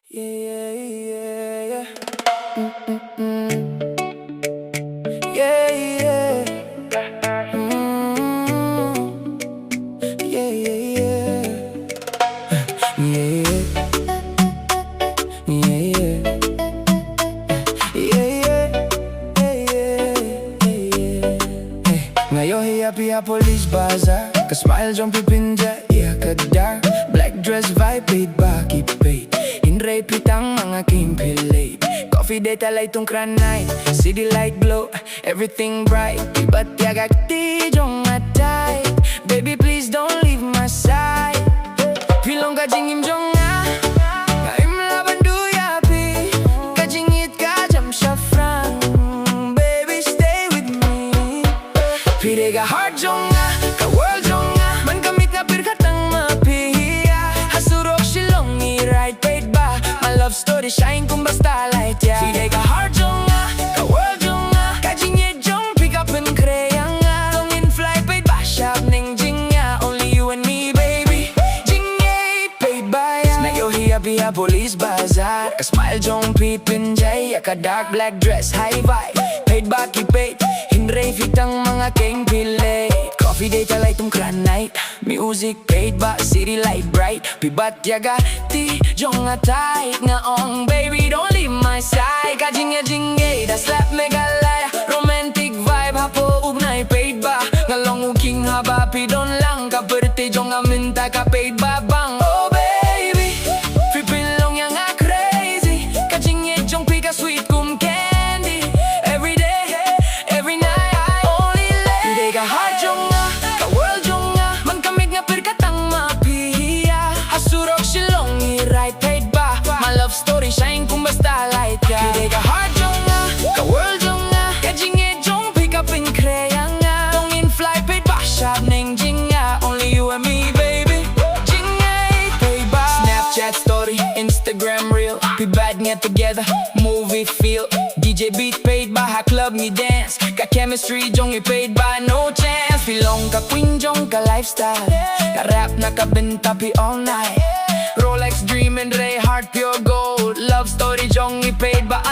Yeah, yeah, yeah, yeah. Yeah, yeah. Yeah, yeah, yeah. Yeah, yeah. Yeah, yeah. Yeah, yeah. Ngayon hiya Police Bazar Ka-smile jong pynjah, iya ka dark Black dress vibe, paidbah, peit Hynrei pitang mga keiñ leit Coffee date, Laitumkhrah night City light glow, everything bright But yagak di jong tight Baby please don't leave my side Pilong ka jingim jong Ngaim laban duya pi Ka jingieit ka jam shafran Baby stay with me Pide ka heart jong ka world jong Man kamit na pyrkhat ang mapiya Surok Shillong right paidbah My love story shine kung basta light ya Pide ka heart jong ka world jong ka jingieit jong pick up pynkreh Tong in fly paidbah shop ning jingïa Only you and me baby Jingieit paidbah na iohi Police Bazar Ka-smile jong pynjah ka dark black dress high vibe paidbah peit Hynrei fitang mga keiñ leit Coffee date, Laitumkhrah night Music, paidbah, city light bright Pibat yaga, ti, jong tight Ngaong baby, don't leave my side Ka jingïaid, I slap Meghalaya Romantic vibe, hapoh, bnai, paidbah Ngalong uking haba, pidon lang Kaperte, jong minta ka paidbah bang Oh baby, pipilong yang crazy Ka jingïaid, jong pika sweet kum candy Every day, every night Only late Pide ka heart jong ka world jong Man kamit nga pyrkhat ang mapiya Surok Shillong right paidbah My love story shine kung basta light ka Pide ka heart jong ka world jong ka jingieit jong pick up pynkreh Tong in fly paidbah shop ning jingïa Only you and me baby Jingieit paidbah Snapchat story, Instagram reel Pibad nga together, movie feel DJ beat paidbah, club ni dance Ka chemistry jong paidbah, no chance Pilong ka queen jong ka lifestyle Ka rap na kabenta pi all night Rolex dream and Hynrei heart pure gold Love story jong paidbah